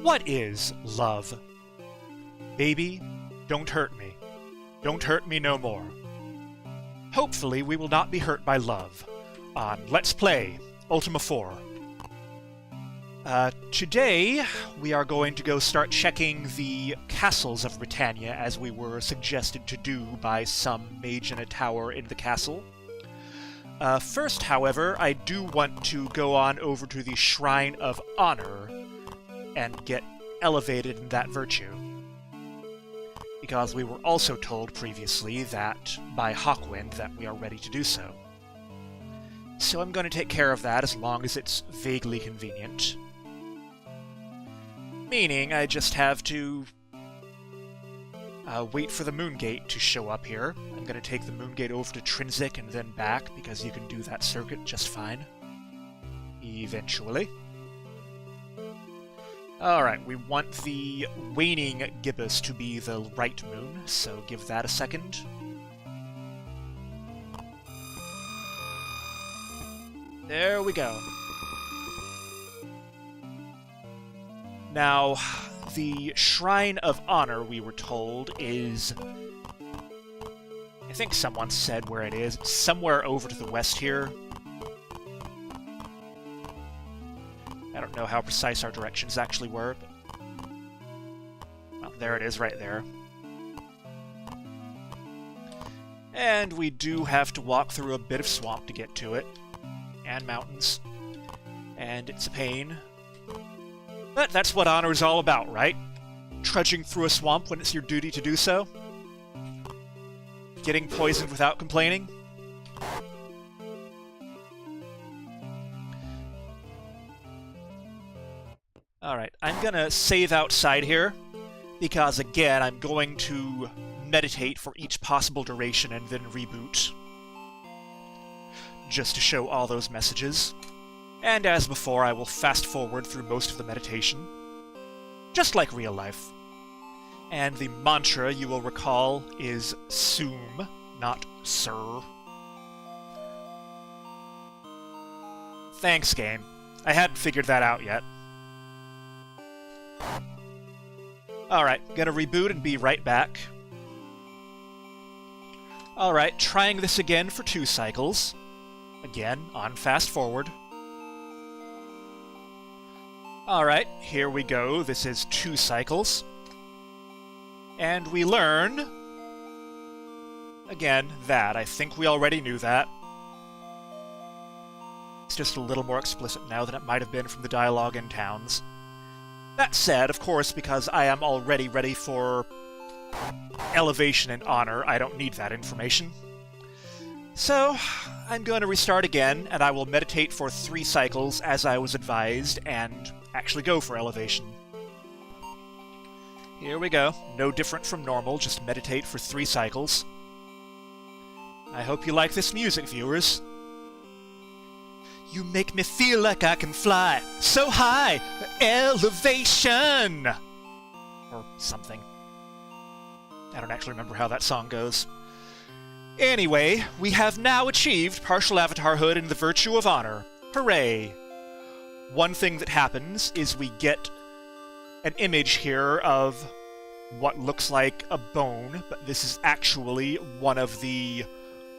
What is love? Baby, don't hurt me. Don't hurt me no more. Hopefully we will not be hurt by love on Let's Play Ultima 4. Today we are going to go start checking the castles of Britannia as we were suggested to do by some mage in a tower in the castle. First, however, I do want to go on over to the Shrine of Honor and get elevated in that virtue. Because we were also told previously that, by Hawkwind, that we are ready to do so. So I'm going to take care of that as long as it's vaguely convenient. Meaning I just have to wait for the Moon Gate to show up here. I'm going to take the Moon Gate over to Trinsic and then back, because you can do that circuit just fine. Eventually. Alright, we want the waning gibbous to be the right moon, so give that a second. There we go. Now, the Shrine of Honor, we were told, is... I think someone said where it is. It's somewhere over to the west here. I don't know how precise our directions actually were, but... well, there it is right there. And we do have to walk through a bit of swamp to get to it. And mountains. And it's a pain. But that's what honor is all about, right? Trudging through a swamp when it's your duty to do so. Getting poisoned without complaining. Alright, I'm gonna save outside here, because again, I'm going to meditate for each possible duration and then reboot. Just to show all those messages. And as before, I will fast forward through most of the meditation. Just like real life. And the mantra, you will recall, is Sum, not Sir. Thanks, game. I hadn't figured that out yet. Alright, gonna reboot and be right back. Alright, trying this again for 2 cycles. Again, on fast forward. Alright, here we go. This is 2 cycles. And we learn... again, that. I think we already knew that. It's just a little more explicit now than it might have been from the dialogue in Towns. That said, of course, because I am already ready for elevation and honor, I don't need that information. So, I'm going to restart again, and I will meditate for 3 cycles as I was advised, and actually go for elevation. Here we go. No different from normal, just meditate for 3 cycles. I hope you like this music, viewers. You make me feel like I can fly so high, elevation! Or something. I don't actually remember how that song goes. Anyway, we have now achieved partial avatarhood in the virtue of honor. Hooray! One thing that happens is we get an image here of what looks like a bone, but this is actually one of the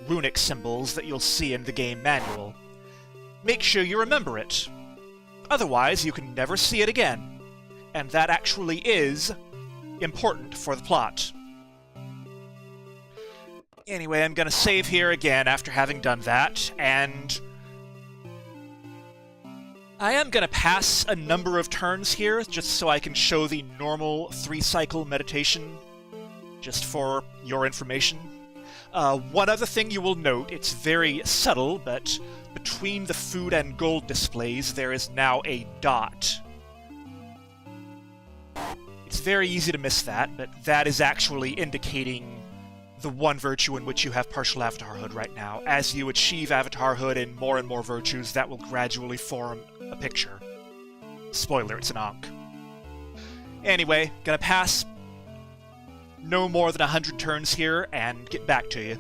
runic symbols that you'll see in the game manual. Make sure you remember it. Otherwise, you can never see it again. And that actually is important for the plot. Anyway, I'm gonna save here again after having done that, and... I am gonna pass a number of turns here, just so I can show the normal 3-cycle meditation, just for your information. One other thing you will note, it's very subtle, but between the food and gold displays, there is now a dot. It's very easy to miss that, but that is actually indicating the one virtue in which you have partial avatarhood right now. As you achieve avatarhood in more and more virtues, that will gradually form a picture. Spoiler, it's an Ankh. Anyway, gonna pass no more than 100 turns here and get back to you.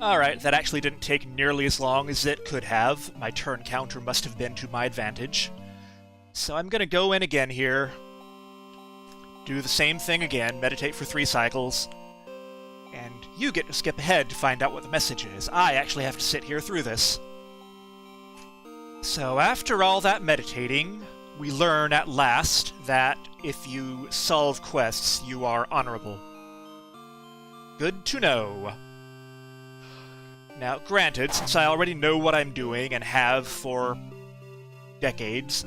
Alright, that actually didn't take nearly as long as it could have. My turn counter must have been to my advantage. So I'm gonna go in again here, do the same thing again, meditate for 3 cycles, and you get to skip ahead to find out what the message is. I actually have to sit here through this. So after all that meditating, we learn at last that if you solve quests, you are honorable. Good to know. Now, granted, since I already know what I'm doing and have for decades,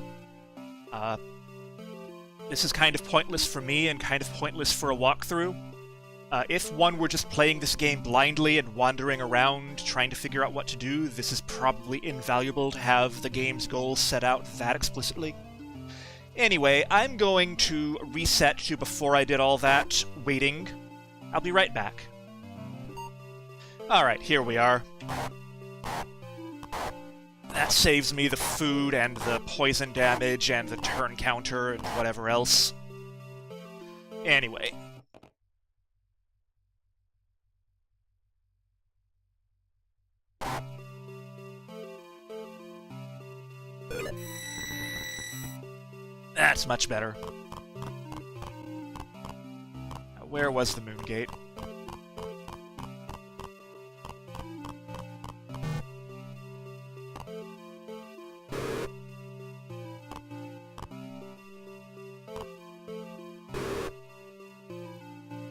this is kind of pointless for me and kind of pointless for a walkthrough. If one were just playing this game blindly and wandering around trying to figure out what to do, this is probably invaluable to have the game's goals set out that explicitly. Anyway, I'm going to reset to before I did all that waiting. I'll be right back. Alright, here we are. That saves me the food and the poison damage and the turn counter and whatever else. Anyway. That's much better. Now, where was the moon gate?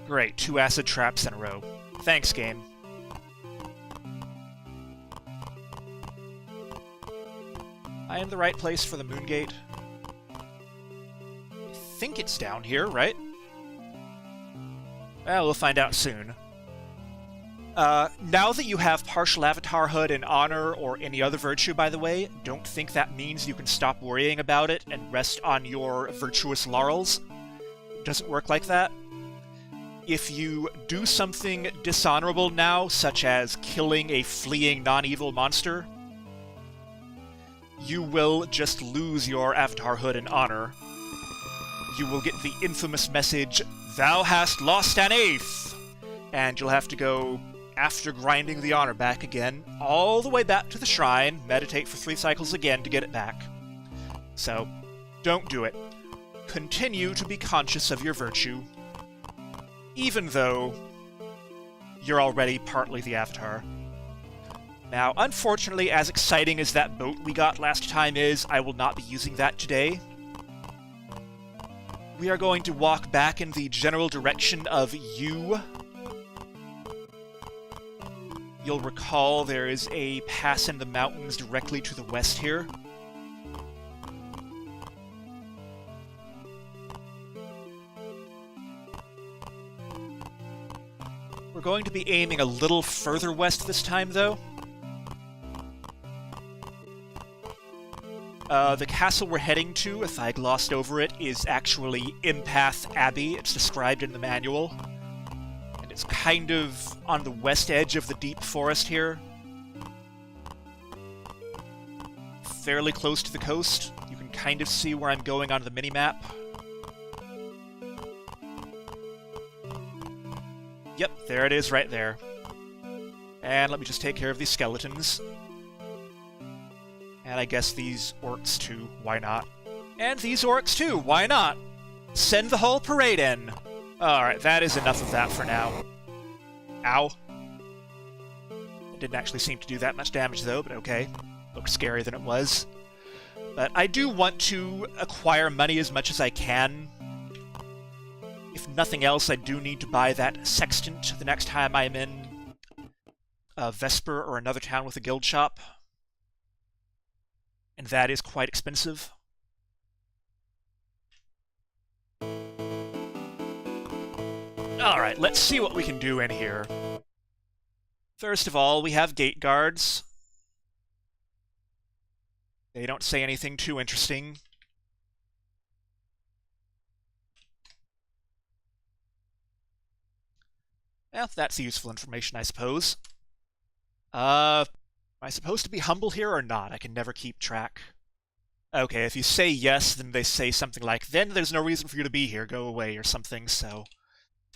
Great, 2 acid traps in a row. Thanks, game. I am the right place for the moon gate. I think it's down here, right? Well, we'll find out soon. Now that you have partial avatarhood in honor or any other virtue, by the way, don't think that means you can stop worrying about it and rest on your virtuous laurels. It doesn't work like that. If you do something dishonorable now, such as killing a fleeing non-evil monster, you will just lose your avatarhood and honor. You will get the infamous message, "Thou hast lost an eighth!" And you'll have to go, after grinding the honor back again, all the way back to the shrine, meditate for 3 cycles again to get it back. So, don't do it. Continue to be conscious of your virtue, even though you're already partly the Avatar. Now, unfortunately, as exciting as that boat we got last time is, I will not be using that today. We are going to walk back in the general direction of U. You'll recall there is a pass in the mountains directly to the west here. We're going to be aiming a little further west this time, though. The castle we're heading to, if I glossed over it, is actually Empath Abbey. It's described in the manual. And it's kind of on the west edge of the deep forest here. Fairly close to the coast. You can kind of see where I'm going on the minimap. Yep, there it is right there. And let me just take care of these skeletons. And I guess these orcs too, why not? And these orcs too, why not? Send the whole parade in! Alright, that is enough of that for now. Ow. It didn't actually seem to do that much damage though, but okay. Looked scarier than it was. But I do want to acquire money as much as I can. If nothing else, I do need to buy that sextant the next time I'm in Vesper or another town with a guild shop. And that is quite expensive. Alright, let's see what we can do in here. First of all, we have gate guards. They don't say anything too interesting. Well, that's useful information, I suppose. Am I supposed to be humble here or not? I can never keep track. Okay, if you say yes, then they say something like, "Then there's no reason for you to be here, go away," or something, so...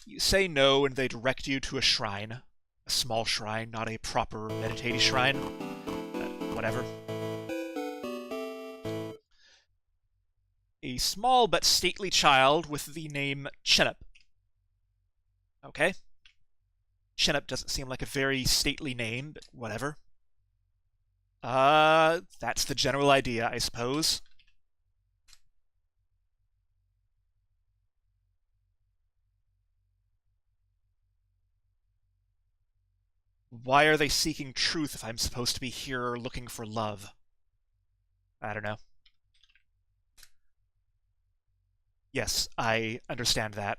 You say no, and they direct you to a shrine. A small shrine, not a proper meditative shrine. Whatever. a small but stately child with the name Chinnup. Okay. Chinnup doesn't seem like a very stately name, but whatever. That's the general idea, I suppose. Why are they seeking truth if I'm supposed to be here looking for love? I don't know. Yes, I understand that.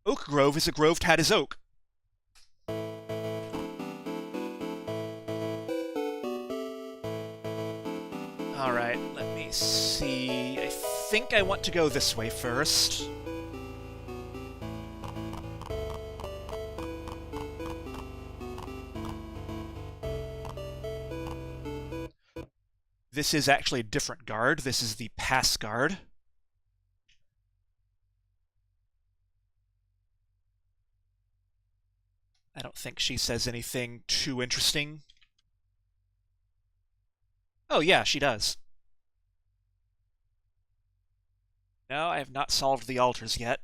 Oak Grove is a grove tad as oak. Alright, let me see. I think I want to go this way first. This is actually a different guard. This is the pass guard. I don't think she says anything too interesting. Oh yeah, she does. No, I have not solved the altars yet.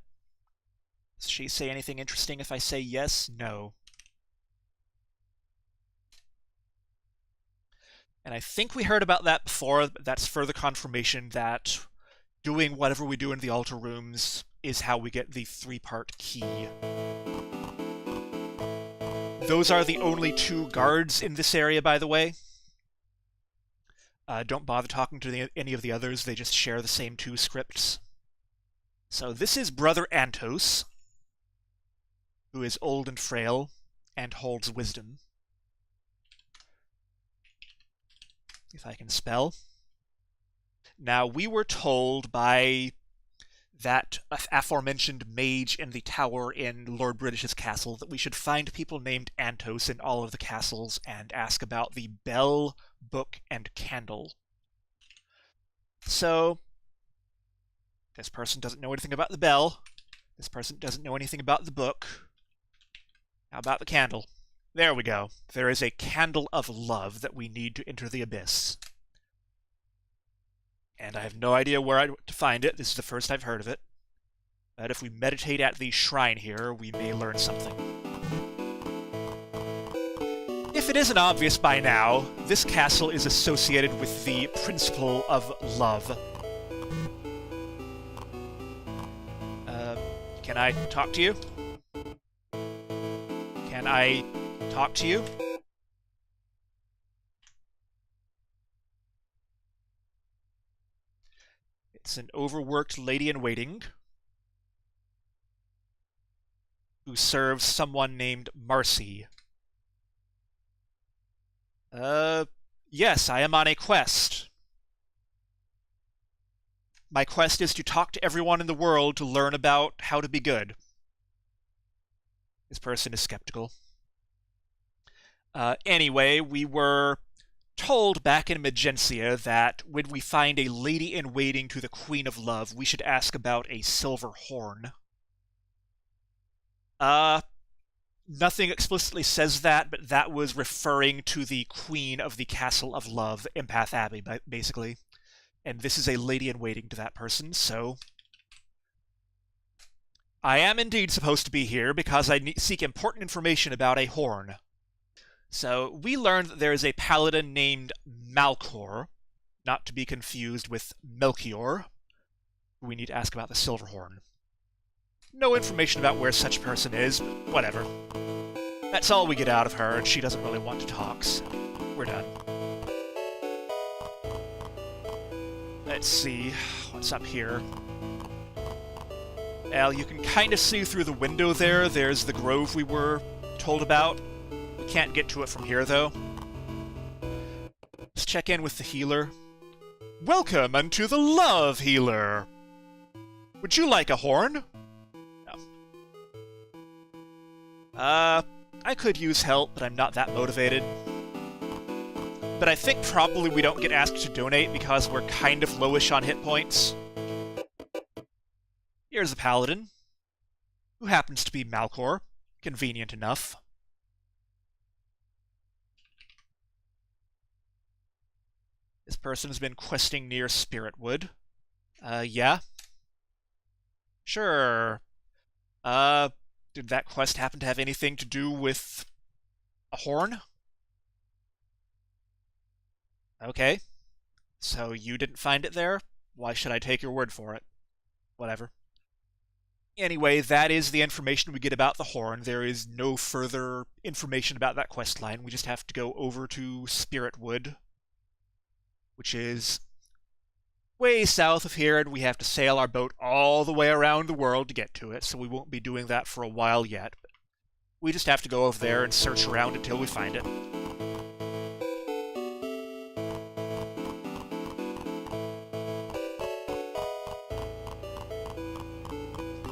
Does she say anything interesting if I say yes? No. And I think we heard about that before, but that's further confirmation that doing whatever we do in the altar rooms is how we get the 3-part key. Those are the only 2 guards in this area, by the way. Don't bother talking to any of the others, they just share the same 2 scripts. So this is Brother Antos, who is old and frail, and holds wisdom. If I can spell. Now, we were told by that aforementioned mage in the tower in Lord British's castle that we should find people named Antos in all of the castles and ask about the bell, book, and candle. So, this person doesn't know anything about the bell. This person doesn't know anything about the book. How about the candle? There we go. There is a candle of love that we need to enter the abyss. And I have no idea where to find it. This is the first I've heard of it. But if we meditate at the shrine here, we may learn something. If it isn't obvious by now, this castle is associated with the principle of love. Can I talk to you? Can I talk to you? It's an overworked lady-in-waiting who serves someone named Marcy. Yes, I am on a quest. My quest is to talk to everyone in the world to learn about how to be good. This person is skeptical. Anyway, we were told back in Magencia that when we find a lady-in-waiting to the Queen of Love, we should ask about a silver horn. Nothing explicitly says that, but that was referring to the Queen of the Castle of Love, Empath Abbey, basically. And this is a lady-in-waiting to that person, so I am indeed supposed to be here because I seek important information about a horn. So, we learned that there is a paladin named Malcor, not to be confused with Melchior, who we need to ask about the silver horn. No information about where such person is, but whatever. That's all we get out of her, and she doesn't really want to talk, so we're done. Let's see, what's up here? Well, you can kind of see through the window there. There's the grove we were told about. We can't get to it from here, though. Let's check in with the healer. Welcome unto the Love Healer! Would you like a horn? No. I could use help, but I'm not that motivated. But I think probably we don't get asked to donate because we're kind of lowish on hit points. Here's a paladin, who happens to be Malcor. Convenient enough. This person has been questing near Spiritwood. Yeah? Sure. Did that quest happen to have anything to do with a horn? Okay. So you didn't find it there? Why should I take your word for it? Whatever. Anyway, that is the information we get about the horn. There is no further information about that quest line. We just have to go over to Spiritwood, which is way south of here, and we have to sail our boat all the way around the world to get to it, so we won't be doing that for a while yet. We just have to go over there and search around until we find it.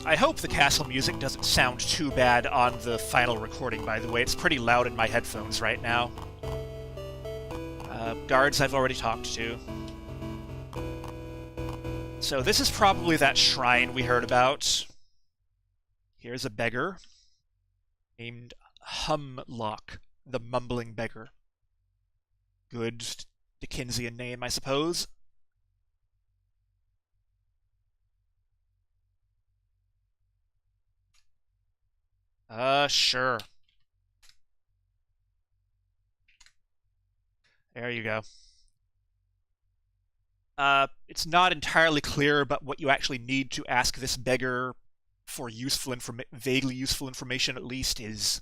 I hope the castle music doesn't sound too bad on the final recording, by the way. It's pretty loud in my headphones right now. Guards I've already talked to. So this is probably that shrine we heard about. Here's a beggar named Humlock, the Mumbling Beggar. Good Dickensian name, I suppose. Sure. There you go. It's not entirely clear about what you actually need to ask this beggar for vaguely useful information, at least, is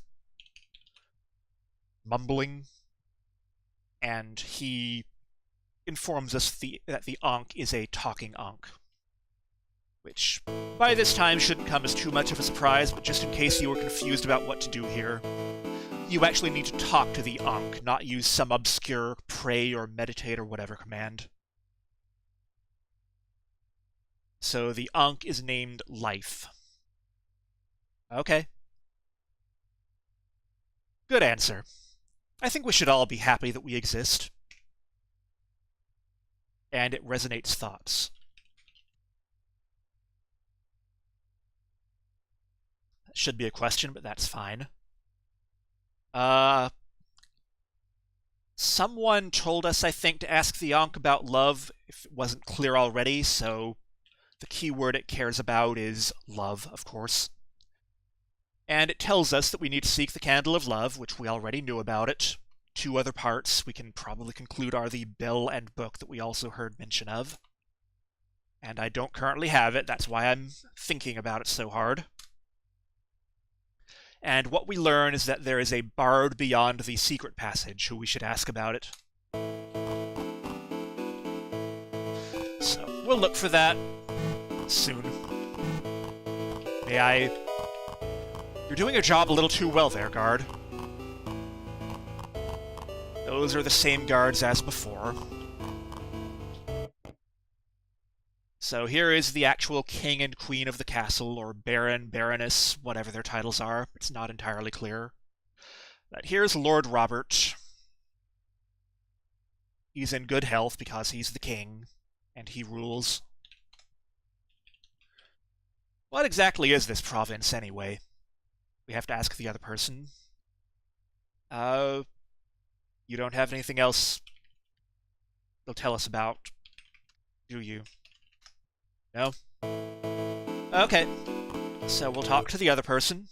mumbling. And he informs us that the Ankh is a talking Ankh, which by this time shouldn't come as too much of a surprise, but just in case you were confused about what to do here, you actually need to talk to the Ankh, not use some obscure pray or meditate or whatever command. So the Ankh is named Life. Okay. Good answer. I think we should all be happy that we exist. And it resonates thoughts. That should be a question, but that's fine. Someone told us, I think, to ask the Ankh about love, if it wasn't clear already, so the key word it cares about is love, of course. And it tells us that we need to seek the Candle of Love, which we already knew about it. 2 other parts we can probably conclude are the bell and book that we also heard mention of. And I don't currently have it, that's why I'm thinking about it so hard. And what we learn is that there is a bard beyond the secret passage who we should ask about it. So, we'll look for that soon. You're doing your job a little too well there, guard. Those are the same guards as before. So here is the actual king and queen of the castle, or baron, baroness, whatever their titles are. It's not entirely clear. But here's Lord Robert. He's in good health because he's the king, and he rules. What exactly is this province, anyway? We have to ask the other person. You don't have anything else they'll tell us about, do you? No? Okay. So we'll talk to the other person.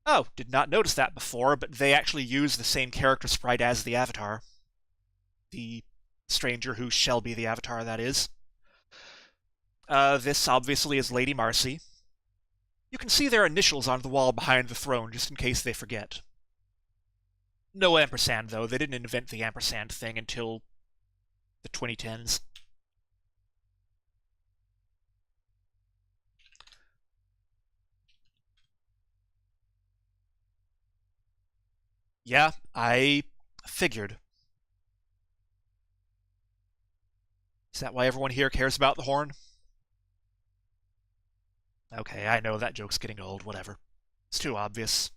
Oh, did not notice that before, but they actually use the same character sprite as the avatar. The stranger who's Shelby the avatar, that is. This obviously is Lady Marcy. You can see their initials on the wall behind the throne, just in case they forget. No ampersand, though. They didn't invent the ampersand thing until the 2010s. Yeah, I figured. Is that why everyone here cares about the horn? Okay, I know that joke's getting old, whatever. It's too obvious.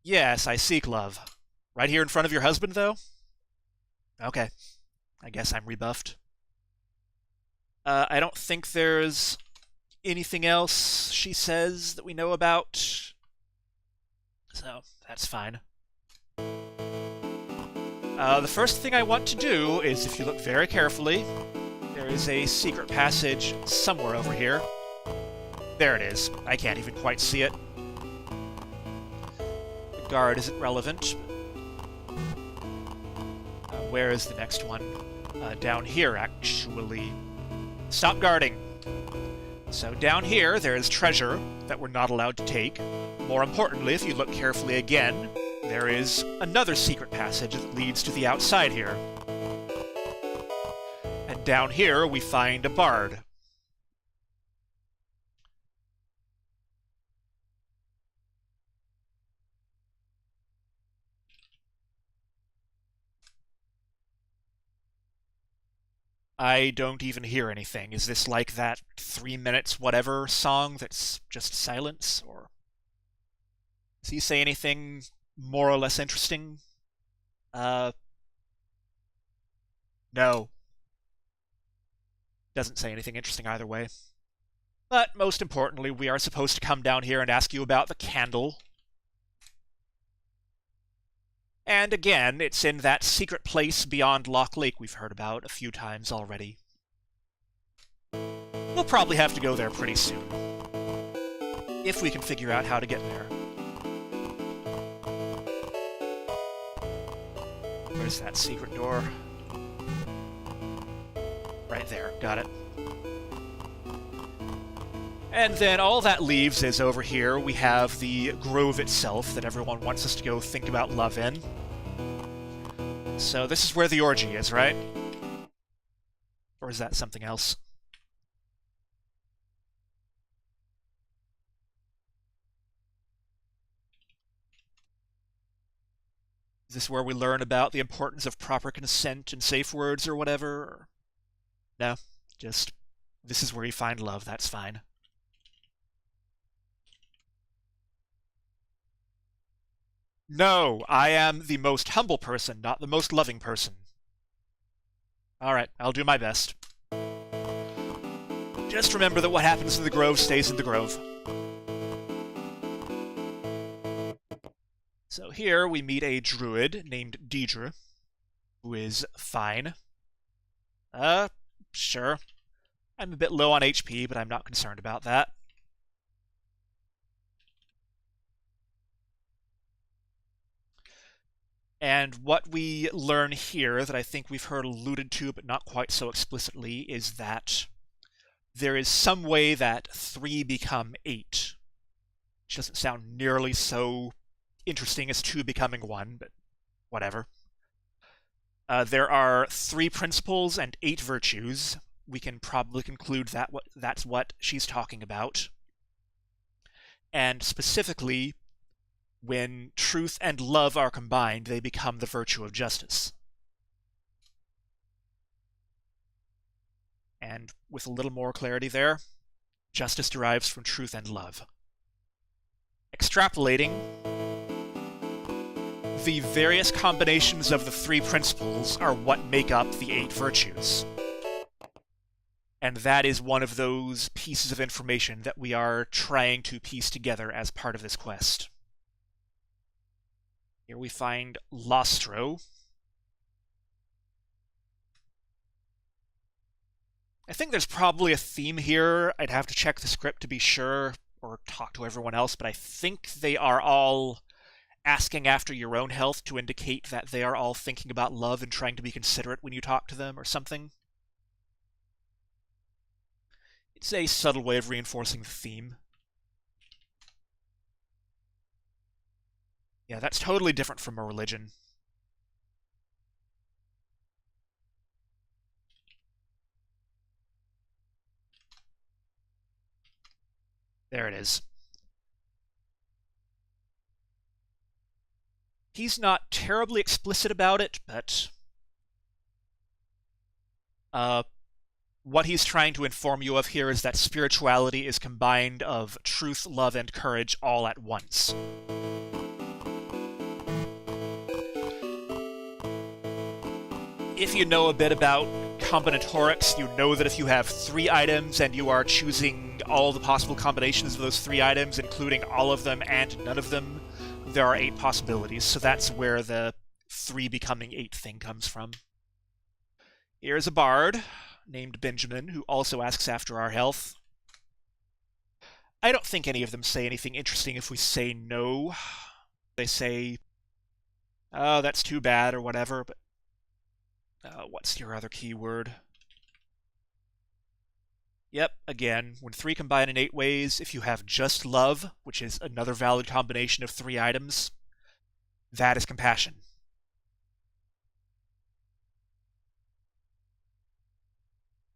Yes, I seek love. Right here in front of your husband, though? Okay. I guess I'm rebuffed. I don't think there's anything else she says that we know about. So, that's fine. The first thing I want to do is, if you look very carefully, there is a secret passage somewhere over here. There it is. I can't even quite see it. The guard isn't relevant. Where is the next one? Down here, actually. Stop guarding! So down here, there is treasure that we're not allowed to take. More importantly, if you look carefully again, there is another secret passage that leads to the outside here. And down here, we find a bard. I don't even hear anything. Is this like that 3 minutes whatever song that's just silence? Or does he say anything more or less interesting? No. Doesn't say anything interesting either way. But most importantly, we are supposed to come down here and ask you about the candle. And again, it's in that secret place beyond Loch Lake we've heard about a few times already. We'll probably have to go there pretty soon, if we can figure out how to get there. Where's that secret door? Right there, got it. And then all that leaves is over here we have the grove itself that everyone wants us to go think about love in. So this is where the orgy is, right? Or is that something else? Is this where we learn about the importance of proper consent and safe words or whatever? Or... No, just this is where you find love, that's fine. No, I am the most humble person, not the most loving person. Alright, I'll do my best. Just remember that what happens in the grove stays in the grove. So here we meet a druid named Deidre, who is fine. Sure. I'm a bit low on HP, but I'm not concerned about that. And what we learn here, that I think we've heard alluded to, but not quite so explicitly, is that there is some way that 3 become 8. Which doesn't sound nearly so interesting as 2 becoming 1, but whatever. There are 3 principles and 8 virtues. We can probably conclude that that's what she's talking about. And specifically, when truth and love are combined, they become the virtue of justice. And with a little more clarity there, justice derives from truth and love. Extrapolating, the various combinations of the 3 principles are what make up the 8 virtues. And that is one of those pieces of information that we are trying to piece together as part of this quest. Here we find Lostro. I think there's probably a theme here. I'd have to check the script to be sure, or talk to everyone else, but I think they are all asking after your own health to indicate that they are all thinking about love and trying to be considerate when you talk to them, or something. It's a subtle way of reinforcing the theme. Yeah, that's totally different from a religion. There it is. He's not terribly explicit about it, but what he's trying to inform you of here is that spirituality is combined of truth, love, and courage all at once. If you know a bit about combinatorics, you know that if you have 3 items and you are choosing all the possible combinations of those 3 items, including all of them and none of them, there are 8 possibilities. So that's where the 3 becoming 8 thing comes from. Here's a bard named Benjamin, who also asks after our health. I don't think any of them say anything interesting if we say no. They say, oh, that's too bad, or whatever, but what's your other keyword? Yep, again, when 3 combine in 8 ways, if you have just love, which is another valid combination of 3 items, that is compassion.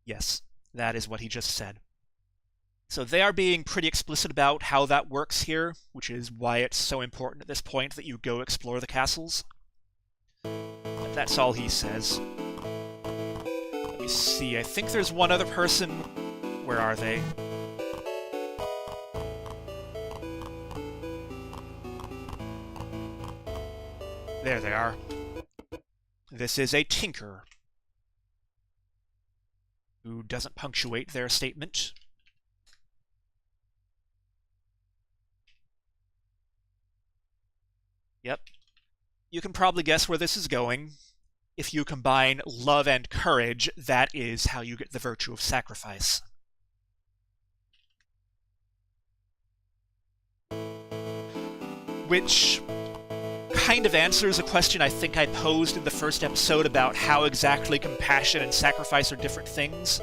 Yes, that is what he just said. So they are being pretty explicit about how that works here, which is why it's so important at this point that you go explore the castles. But that's all he says. Let me see, I think there's one other person. Where are they? There they are. This is a tinker who doesn't punctuate their statement. Yep. You can probably guess where this is going. If you combine love and courage, that is how you get the virtue of sacrifice. Which kind of answers a question I think I posed in the first episode about how exactly compassion and sacrifice are different things.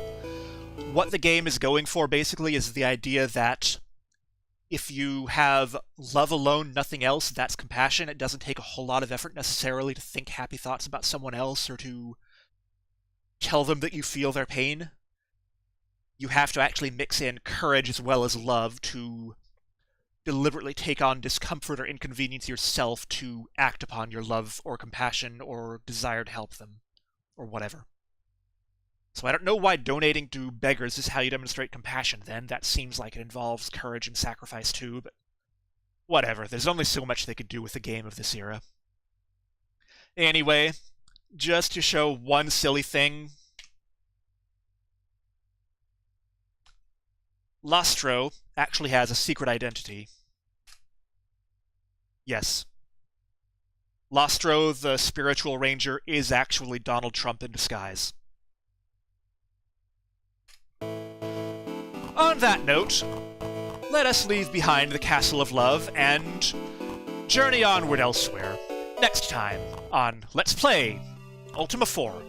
What the game is going for, basically, is the idea that if you have love alone, nothing else, that's compassion. It doesn't take a whole lot of effort necessarily to think happy thoughts about someone else or to tell them that you feel their pain. You have to actually mix in courage as well as love to deliberately take on discomfort or inconvenience yourself to act upon your love or compassion or desire to help them, or whatever. So I don't know why donating to beggars is how you demonstrate compassion then. That seems like it involves courage and sacrifice too, but whatever. There's only so much they could do with a game of this era. Anyway, just to show one silly thing, Lostro actually has a secret identity. Yes. Lostro, the spiritual ranger, is actually Donald Trump in disguise. On that note, let us leave behind the Castle of Love and journey onward elsewhere. Next time on Let's Play Ultima 4.